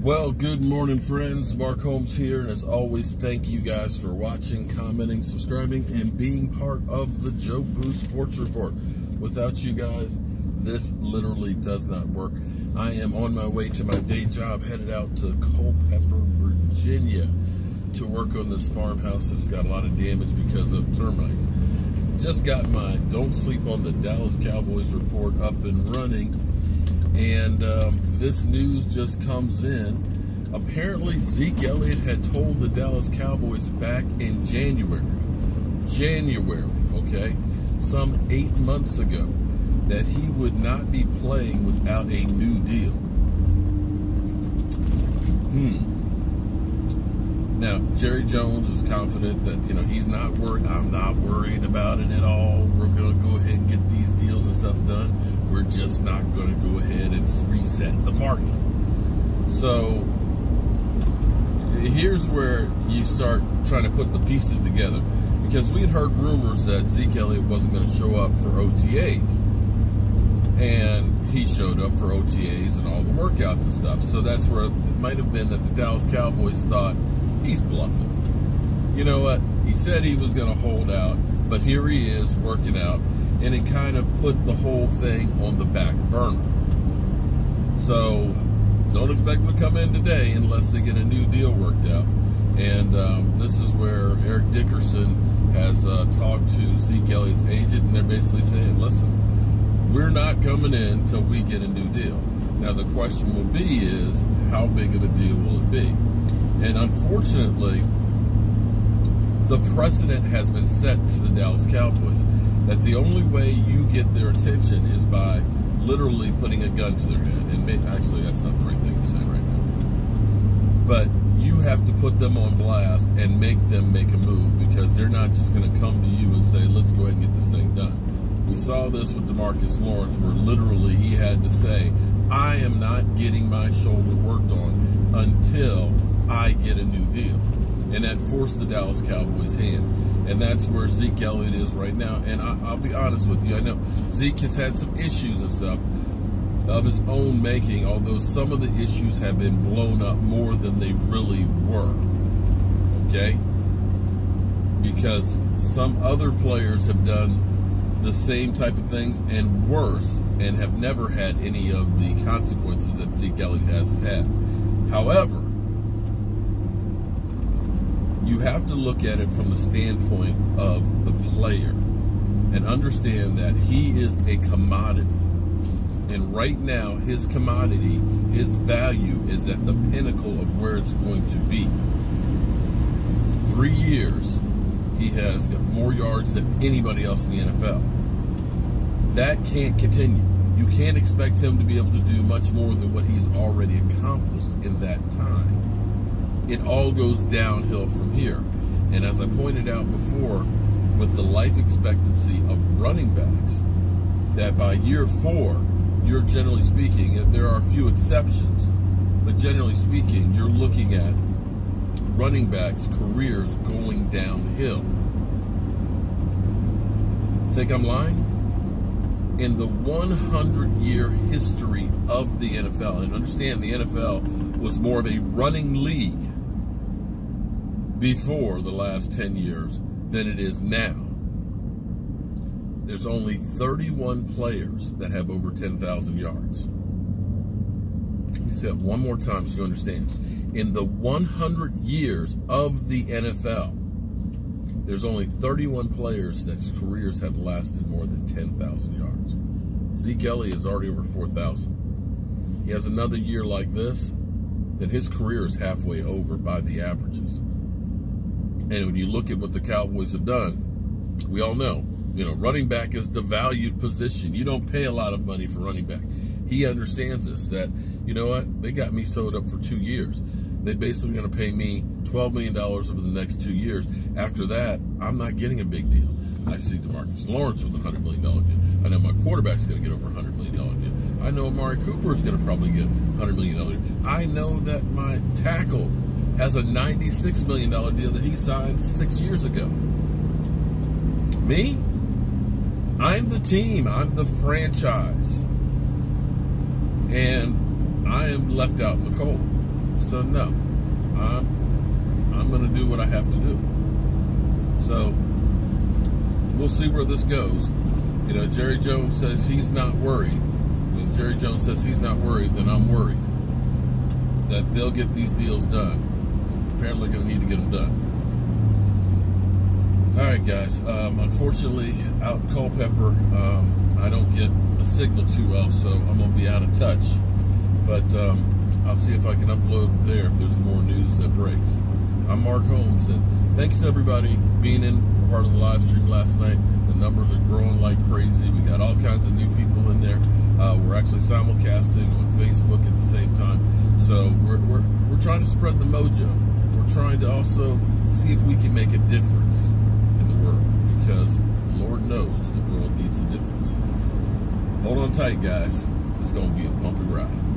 Well, good morning, friends. Mark Holmes here, and as always, thank you guys for watching, commenting, subscribing, and being part of the Joe Booth Sports Report. Without you guys, this literally does not work. I am on my way to my day job, headed out to Culpeper, Virginia, to work on this farmhouse that's got a lot of damage because of termites. Just got my Don't Sleep on the Dallas Cowboys report up and running. And this news just comes in. Apparently, Zeke Elliott had told the Dallas Cowboys back in January, okay, some 8 months ago, that he would not be playing without a new deal. Now, Jerry Jones is confident that, he's not worried. I'm not worried about it at all. We're going to go ahead and get these deals and stuff done. We're just not going to go ahead and reset the market. So, here's where you start trying to put the pieces together. Because we'd heard rumors that Zeke Elliott wasn't going to show up for OTAs. And he showed up for OTAs and all the workouts and stuff. So that's where it might have been that the Dallas Cowboys thought, he's bluffing. You know what? He said he was going to hold out, but here he is working out, and it kind of put the whole thing on the back burner. So don't expect him to come in today unless they get a new deal worked out. And this is where Eric Dickerson has talked to Zeke Elliott's agent, and they're basically saying, listen, we're not coming in until we get a new deal. Now the question will be is, how big of a deal will it be? And unfortunately, the precedent has been set to the Dallas Cowboys that the only way you get their attention is by literally putting a gun to their head. And actually, that's not the right thing to say right now. But you have to put them on blast and make them make a move, because they're not just going to come to you and say, let's go ahead and get this thing done. We saw this with DeMarcus Lawrence, where literally he had to say, I am not getting my shoulder worked on until I get a new deal. And that forced the Dallas Cowboys' hand. And that's where Zeke Elliott is right now. And I'll be honest with you, I know Zeke has had some issues and stuff of his own making, although some of the issues have been blown up more than they really were. Okay? Because some other players have done the same type of things and worse, and have never had any of the consequences that Zeke Elliott has had. However, you have to look at it from the standpoint of the player and understand that he is a commodity. And right now, his commodity, his value is at the pinnacle of where it's going to be. 3 years, he has got more yards than anybody else in the NFL. That can't continue. You can't expect him to be able to do much more than what he's already accomplished in that time. It all goes downhill from here. And as I pointed out before, with the life expectancy of running backs, that by year 4, you're generally speaking, and there are a few exceptions, but generally speaking, you're looking at running backs' careers going downhill. Think I'm lying? In the 100-year history of the NFL, and understand the NFL was more of a running league before the last 10 years than it is now. There's only 31 players that have over 10,000 yards. Let me say it one more time so you understand. In the 100 years of the NFL, there's only 31 players whose careers have lasted more than 10,000 yards. Zeke Elliott is already over 4,000. He has another year like this, then his career is halfway over by the averages. And when you look at what the Cowboys have done, we all know, running back is the valued position. You don't pay a lot of money for running back. He understands this, that, you know what, they got me sewed up for 2 years. They're basically going to pay me $12 million over the next 2 years. After that, I'm not getting a big deal. I see DeMarcus Lawrence with a $100 million deal. I know my quarterback's going to get over a $100 million deal. I know Amari Cooper is going to probably get a $100 million deal. I know that my tackle has a $96 million deal that he signed 6 years ago. Me? I'm the team. I'm the franchise. And I am left out in the cold. So no, I'm going to do what I have to do. So we'll see where this goes. You know, Jerry Jones says he's not worried. When Jerry Jones says he's not worried, then I'm worried that they'll get these deals done. Apparently going to need to get them done. All right, guys. Unfortunately, out in Culpeper, I don't get a signal too well, so I'm going to be out of touch. But I'll see if I can upload there if there's more news that breaks. I'm Mark Holmes, and thanks everybody being in part of the live stream last night. The numbers are growing like crazy. We got all kinds of new people in there. We're actually simulcasting on Facebook at the same time. So we're trying to spread the mojo. We're trying to also see if we can make a difference in the world, because Lord knows the world needs a difference. Hold on tight, guys. It's going to be a bumpy ride.